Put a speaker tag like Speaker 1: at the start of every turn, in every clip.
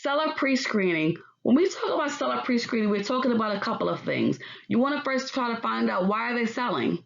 Speaker 1: Seller pre-screening. When we talk about seller pre-screening, we're talking about a couple of things. You want to first try to find out, why are they selling?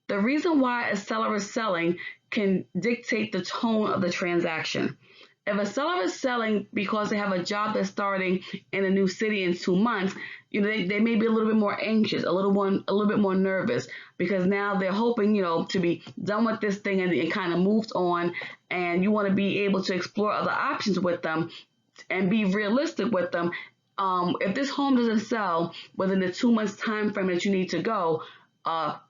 Speaker 1: The reason why a seller is selling can dictate the tone of the transaction. If a seller is selling because they have a job that's starting in a new city in 2 months, they may be a little bit more anxious, a little bit more nervous, because now they're hoping, to be done with this thing and kind of moved on. And you want to be able to explore other options with them and be realistic with them. If this home doesn't sell within the 2 months time frame that you need to go,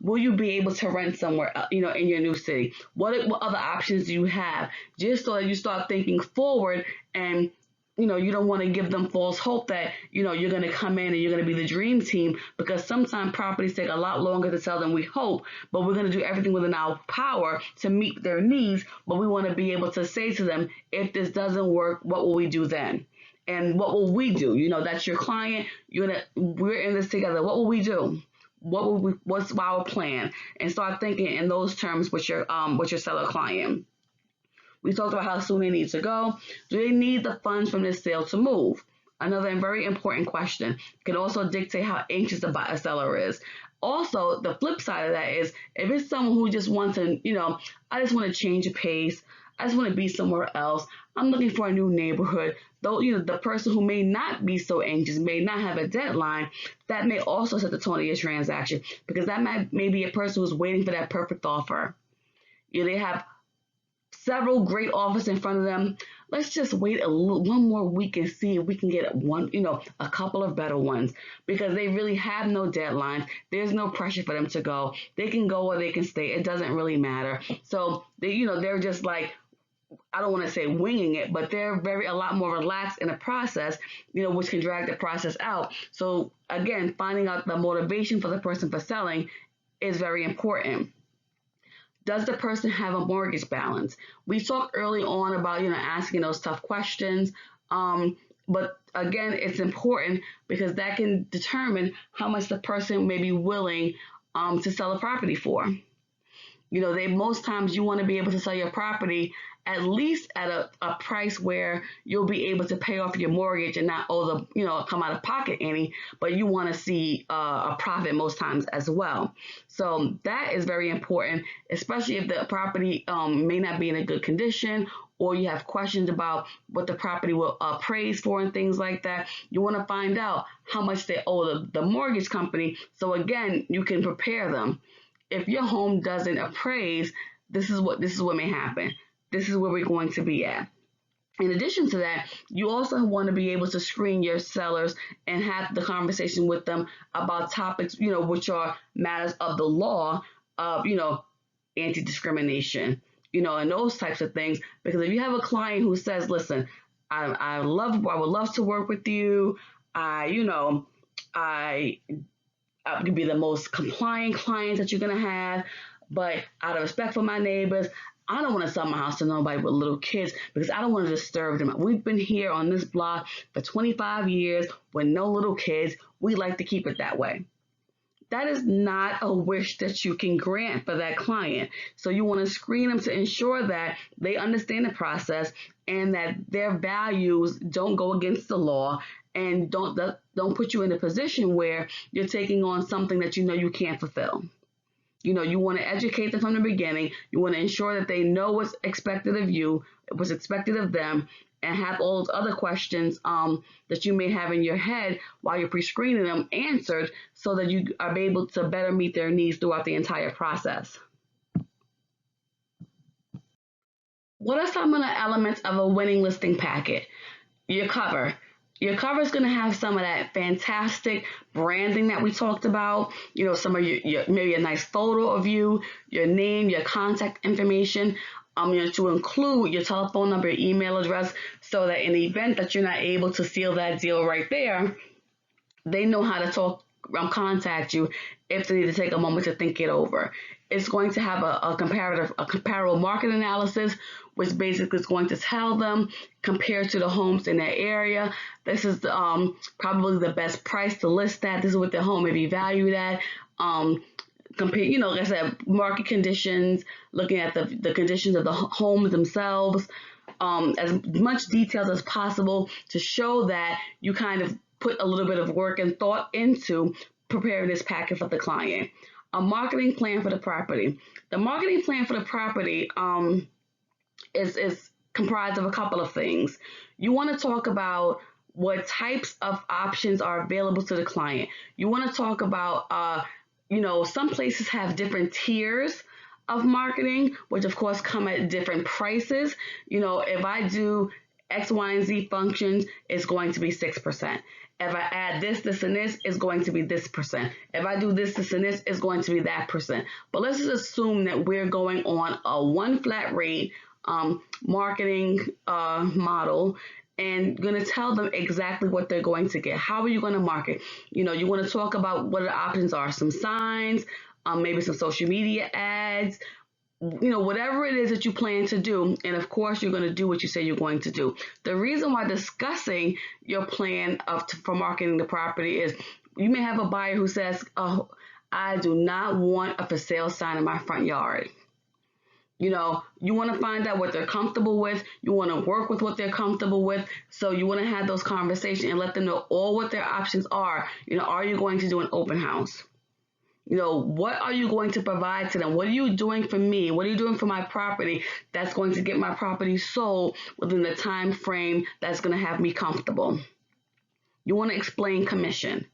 Speaker 1: will you be able to rent somewhere, in your new city? What other options do you have? Just so that you start thinking forward, and you don't want to give them false hope that you're going to come in and you're going to be the dream team, because sometimes properties take a lot longer to sell than we hope. But we're going to do everything within our power to meet their needs. But we want to be able to say to them, if this doesn't work, what will we do then? And what will we do? That's your client. We're in this together. What will we do? What's our plan? And start thinking in those terms with your seller client. We talked about how soon they need to go. Do they need the funds from this sale to move? Another very important question. It can also dictate how anxious a seller is. Also, the flip side of that is, if it's someone who just wants to, I just want to change a pace, I just want to be somewhere else, I'm looking for a new neighborhood. Though, the person who may not be so anxious, may not have a deadline, that may also set the tone of your transaction, because that may be a person who's waiting for that perfect offer. They have several great offers in front of them. Let's just wait one more week and see if we can get a couple of better ones, because they really have no deadlines. There's no pressure for them to go. They can go or they can stay. It doesn't really matter. So they're just like, I don't want to say winging it, but they're a lot more relaxed in the process, which can drag the process out. So again, finding out the motivation for the person for selling is very important. Does the person have a mortgage balance? We talked early on about, asking those tough questions. But again, it's important, because that can determine how much the person may be willing to sell a property for. Most times you want to be able to sell your property at least at a price where you'll be able to pay off your mortgage and not owe come out of pocket any, but you want to see a profit most times as well. So that is very important, especially if the property may not be in a good condition, or you have questions about what the property will appraise for and things like that. You want to find out how much they owe the mortgage company. So again, you can prepare them. If your home doesn't appraise, this is what may happen. This is where we're going to be at. In addition to that, you also want to be able to screen your sellers and have the conversation with them about topics, which are matters of the law, of, anti-discrimination, and those types of things. Because if you have a client who says, listen, I would love to work with you. I could be the most compliant client that you're going to have, but out of respect for my neighbors, I don't want to sell my house to nobody with little kids, because I don't want to disturb them. We've been here on this block for 25 years with no little kids. We like to keep it that way. That is not a wish that you can grant for that client. So you want to screen them to ensure that they understand the process and that their values don't go against the law, and don't put you in a position where you're taking on something that you can't fulfill. You want to educate them from the beginning. You want to ensure that they know what's expected of you, what's expected of them, and have all those other questions that you may have in your head while you're pre-screening them answered, so that you are able to better meet their needs throughout the entire process. What are some of the elements of a winning listing packet? Your cover. Your cover is going to have some of that fantastic branding that we talked about. Some of your maybe a nice photo of you, your name, your contact information. To include your telephone number, your email address, so that in the event that you're not able to seal that deal right there, they know how to contact you if they need to take a moment to think it over. It's going to have a comparable market analysis, which basically is going to tell them, compared to the homes in that area, this is probably the best price to list at. This is what the home may be valued at. Compare, like I said, market conditions, looking at the conditions of the homes themselves, as much details as possible to show that you kind of put a little bit of work and thought into preparing this packet for the client. A marketing plan for the property. The marketing plan for the property is comprised of a couple of things. You want to talk about what types of options are available to the client. You want to talk about, some places have different tiers of marketing, which of course come at different prices. If I do X, Y, and Z functions, it's going to be 6%. If I add this, this, and this, it's going to be this percent. If I do this, this, and this, it's going to be that percent. But let's just assume that we're going on a one flat rate marketing model, and going to tell them exactly what they're going to get. How are you going to market? You want to talk about what the options are. Some signs, maybe some social media ads, whatever it is that you plan to do. And of course, you're going to do what you say you're going to do. The reason why discussing your plan for marketing the property is you may have a buyer who says, oh, I do not want a for sale sign in my front yard. You want to find out what they're comfortable with. You want to work with what they're comfortable with. So you want to have those conversations and let them know all what their options are. Are you going to do an open house? What are you going to provide to them? What are you doing for me? What are you doing for my property that's going to get my property sold within the time frame that's going to have me comfortable? You want to explain commission.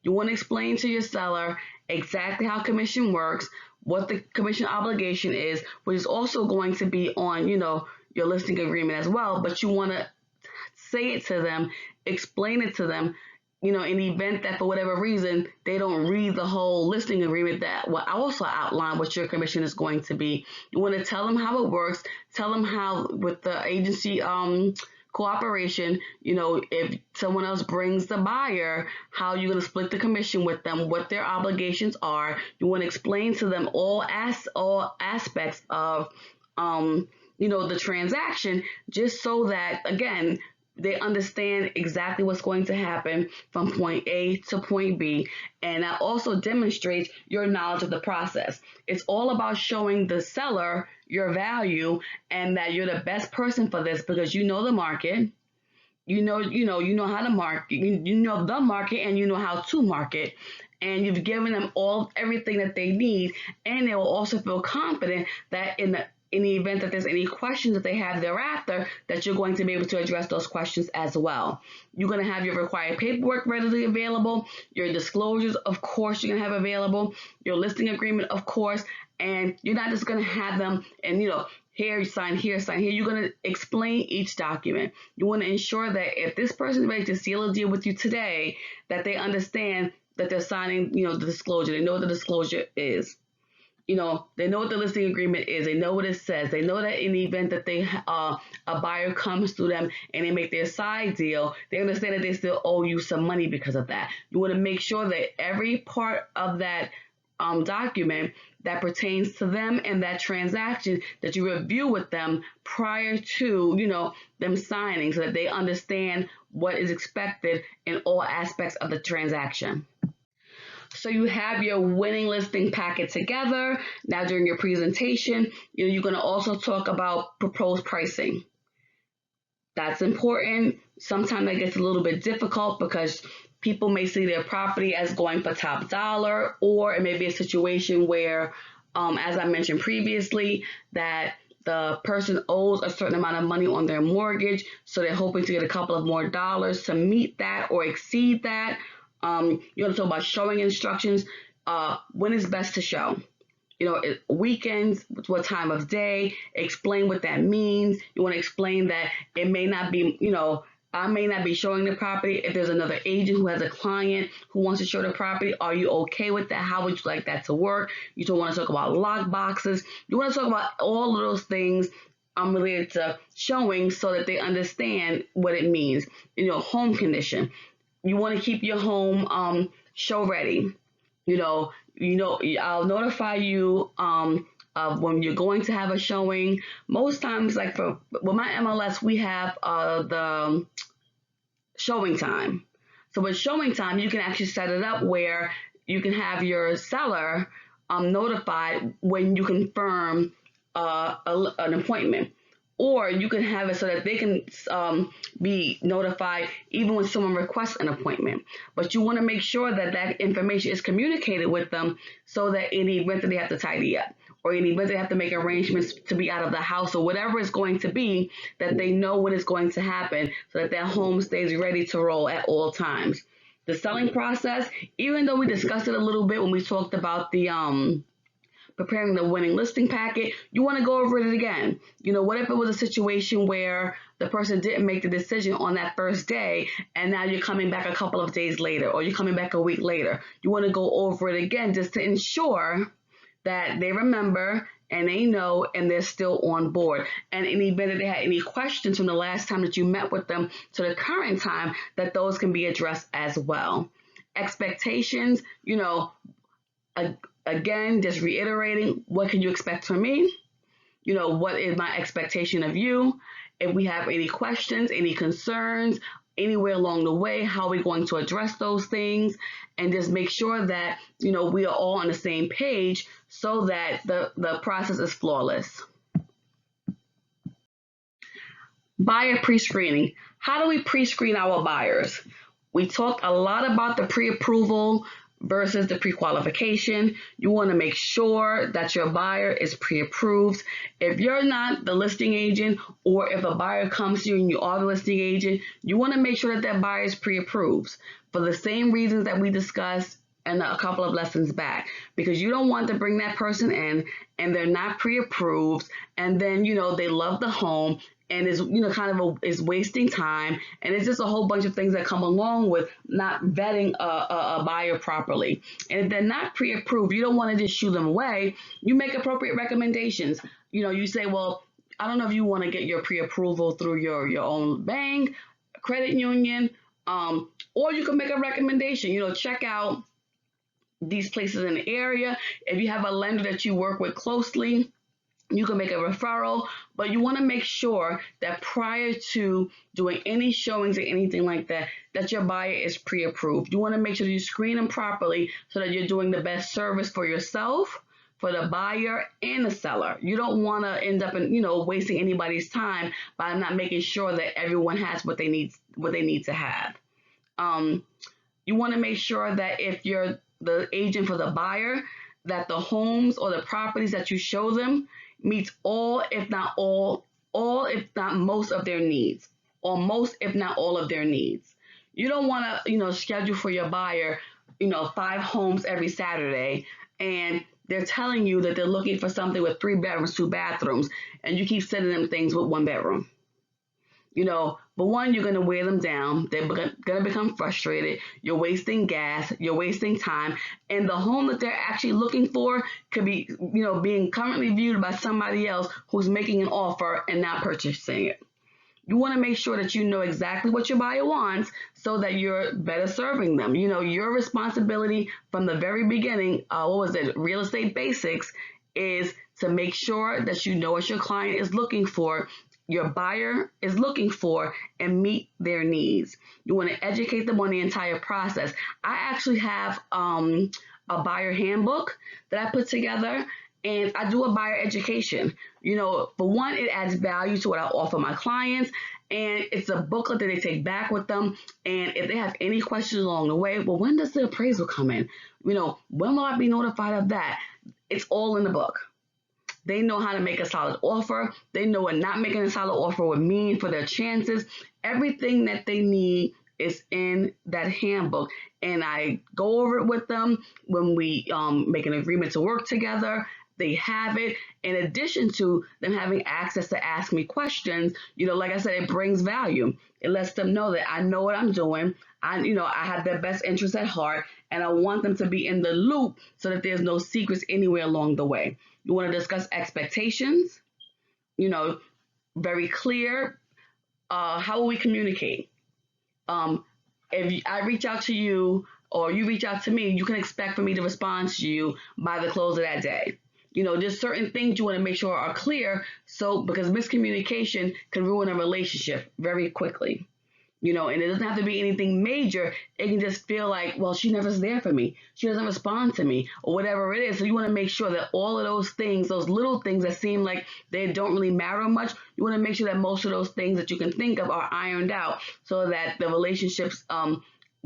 Speaker 1: You want to explain to your seller exactly how commission works, what the commission obligation is, which is also going to be on, your listing agreement as well. But you want to say it to them, explain it to them, in the event that for whatever reason they don't read the whole listing agreement, that will also outline what your commission is going to be. You want to tell them how it works, tell them how with the agency cooperation, if someone else brings the buyer, how you're going to split the commission with them, what their obligations are. You want to explain to them all aspects of the transaction, just so that, again, they understand exactly what's going to happen from point A to point B. And that also demonstrates your knowledge of the process. It's all about showing the seller your value and that you're the best person for this because you know the market. You know how to market. You know the market and you know how to market. And you've given them everything that they need. And they will also feel confident that in the event that there's any questions that they have thereafter, that you're going to be able to address those questions as well. You're going to have your required paperwork readily available, your disclosures, of course, you're going to have available, your listing agreement, of course, and you're not just going to have them and, here you sign, here, sign here. You're going to explain each document. You want to ensure that if this person is ready to seal a deal with you today, that they understand that they're signing, the disclosure. They know what the disclosure is. They know what the listing agreement is. They know what it says. They know that in the event that a buyer comes to them and they make their side deal, they understand that they still owe you some money because of that. You want to make sure that every part of that document that pertains to them and that transaction that you review with them prior to, them signing, so that they understand what is expected in all aspects of the transaction. So you have your winning listing packet together. Now during your presentation, you're going to also talk about proposed pricing. That's important. Sometimes that gets a little bit difficult because people may see their property as going for top dollar, or it may be a situation where, as I mentioned previously, that the person owes a certain amount of money on their mortgage, so they're hoping to get a couple of more dollars to meet that or exceed that. You want to talk about showing instructions, when is best to show. Weekends, what time of day, explain what that means. You want to explain that it may not be, I may not be showing the property. If there's another agent who has a client who wants to show the property, are you okay with that? How would you like that to work? You don't want to talk about lock boxes. You want to talk about all of those things related to showing, so that they understand what it means. Home condition. You want to keep your home show ready. I'll notify you of when you're going to have a showing. Most times, like with my MLS, we have the showing time. So with showing time, you can actually set it up where you can have your seller notified when you confirm an appointment. Or you can have it so that they can be notified even when someone requests an appointment. But you want to make sure that that information is communicated with them so that in the event that they have to tidy up or in the event they have to make arrangements to be out of the house or whatever it's going to be, that they know when it's going to happen so that their home stays ready to roll at all times. The selling process, even though we discussed it a little bit when we talked about the preparing the winning listing packet, you want to go over it again. What if it was a situation where the person didn't make the decision on that first day and now you're coming back a couple of days later or you're coming back a week later? You want to go over it again just to ensure that they remember and they know and they're still on board. And in the event that they had any questions from the last time that you met with them to the current time, that those can be addressed as well. Expectations, again, just reiterating, what can you expect from me? What is my expectation of you? If we have any questions, any concerns, anywhere along the way, how are we going to address those things? And just make sure that, we are all on the same page so that the process is flawless. Buyer pre-screening. How do we pre-screen our buyers? We talked a lot about the pre-approval versus the pre-qualification. You want to make sure that your buyer is pre-approved. If you're not the listing agent, or if a buyer comes to you and you are the listing agent, you want to make sure that that buyer is pre-approved for the same reasons that we discussed in a couple of lessons back, because you don't want to bring that person in and they're not pre-approved and then they love the home and is is wasting time, and it's just a whole bunch of things that come along with not vetting a buyer properly. And if they're not pre-approved, you don't want to just shoo them away. You make appropriate recommendations. You say, well, I don't know if you want to get your pre-approval through your own bank, credit union, or you can make a recommendation. Check out these places in the area. If you have a lender that you work with closely, you can make a referral, but you want to make sure that prior to doing any showings or anything like that, that your buyer is pre-approved. You want to make sure you screen them properly so that you're doing the best service for yourself, for the buyer, and the seller. You don't want to end up wasting anybody's time by not making sure that everyone has what they need to have. You want to make sure that if you're the agent for the buyer, that the homes or the properties that you show them meets all, if not if not most of their needs, or most, if not all of their needs. You don't want to, schedule for your buyer, 5 homes every Saturday, and they're telling you that they're looking for something with 3 bedrooms, 2 bathrooms, and you keep sending them things with 1 bedroom. But one, you're going to wear them down. They're going to become frustrated. You're wasting gas. You're wasting time. And the home that they're actually looking for could be, being currently viewed by somebody else who's making an offer and not purchasing it. You want to make sure that you know exactly what your buyer wants so that you're better serving them. Your responsibility from the very beginning, Real Estate Basics, is to make sure that you know what your client is looking for, your buyer is looking for, and meet their needs. You want to educate them on the entire process. I actually have a buyer handbook that I put together, and I do a buyer education. For one, it adds value to what I offer my clients, and it's a booklet that they take back with them. And if they have any questions along the way, well, when does the appraisal come in? When will I be notified of that? It's all in the book. They know how to make a solid offer. They know what not making a solid offer would mean for their chances. Everything that they need is in that handbook. And I go over it with them when we make an agreement to work together. They have it. In addition to them having access to ask me questions, like I said, it brings value. It lets them know that I know what I'm doing. I have their best interest at heart, and I want them to be in the loop so that there's no secrets anywhere along the way. You want to discuss expectations, very clear. How will we communicate? If I reach out to you or you reach out to me, you can expect for me to respond to you by the close of that day. There's certain things you want to make sure are clear, because miscommunication can ruin a relationship very quickly. And it doesn't have to be anything major. It can just feel like, well, she never's there for me. She doesn't respond to me or whatever it is. So you want to make sure that all of those things, those little things that seem like they don't really matter much, you want to make sure that most of those things that you can think of are ironed out so that the relationships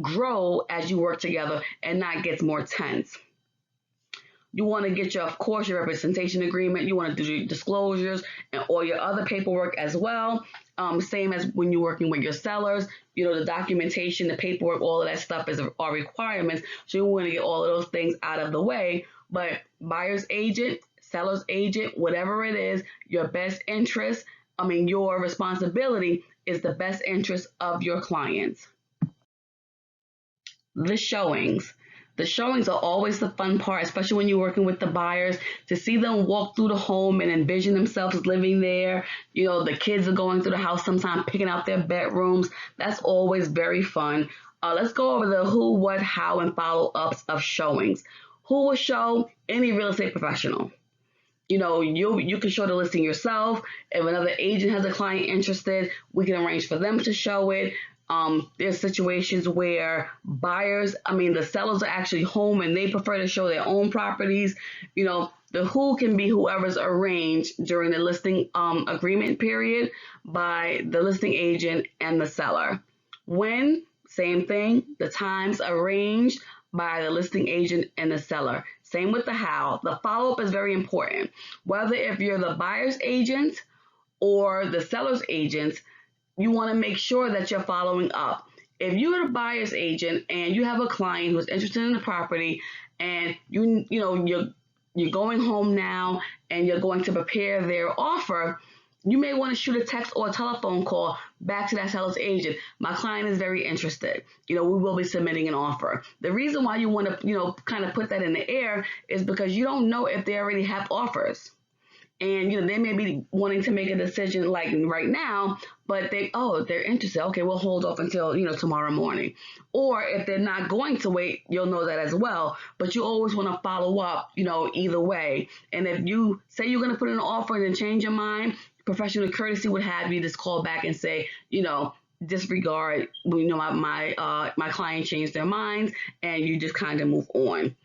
Speaker 1: grow as you work together and not gets more tense. You want to get of course, your representation agreement. You want to do your disclosures and all your other paperwork as well. Same as when you're working with your sellers. The documentation, the paperwork, all of that stuff are requirements. So you want to get all of those things out of the way. But buyer's agent, seller's agent, whatever it is, your best interest, your responsibility is the best interest of your clients. The showings. The showings are always the fun part, especially when you're working with the buyers, to see them walk through the home and envision themselves living there. The kids are going through the house sometimes, picking out their bedrooms. That's always very fun. Let's go over the who, what, how, and follow-ups of showings. Who will show? Any real estate professional. You can show the listing yourself. If another agent has a client interested, we can arrange for them to show it. There's situations where buyers, the sellers are actually home and they prefer to show their own properties. The who can be whoever's arranged during the listing agreement period by the listing agent and the seller. When, same thing, the times arranged by the listing agent and the seller. Same with the how. The follow-up is very important. Whether if you're the buyer's agent or the seller's agent, you want to make sure that you're following up. If you're the buyer's agent and you have a client who's interested in the property and you're going home now and you're going to prepare their offer, you may want to shoot a text or a telephone call back to that seller's agent. My client is very interested. We will be submitting an offer. The reason why you want to, kind of put that in the air is because you don't know if they already have offers. And, they may be wanting to make a decision like right now, but they're interested. Okay, we'll hold off until, tomorrow morning. Or if they're not going to wait, you'll know that as well. But you always want to follow up, either way. And if you say you're going to put in an offer and then change your mind, professional courtesy would have you just call back and say, disregard, my client changed their minds, and you just kind of move on.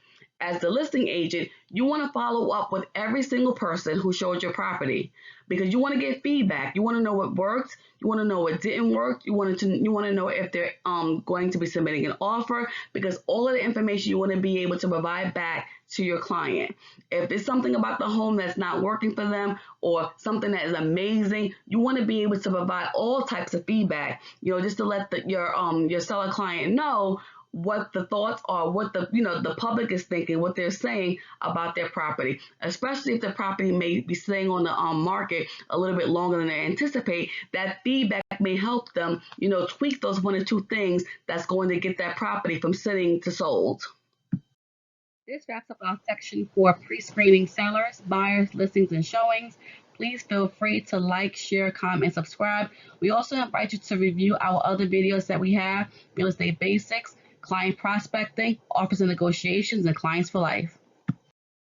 Speaker 1: As the listing agent, you want to follow up with every single person who showed your property because you want to get feedback. You want to know what worked. You want to know what didn't work. You want to know if they're going to be submitting an offer, because all of the information you want to be able to provide back to your client. If there's something about the home that's not working for them or something that is amazing, you want to be able to provide all types of feedback, just to let your seller client know what the thoughts are, what the public is thinking, what they're saying about their property, especially if the property may be staying on the market a little bit longer than they anticipate. That feedback may help them, tweak those one or two things that's going to get that property from sitting to sold. This wraps up our section for pre-screening sellers, buyers, listings, and showings. Please feel free to like, share, comment, and subscribe. We also invite you to review our other videos that we have: real estate basics, client prospecting, offers and negotiations, and clients for life.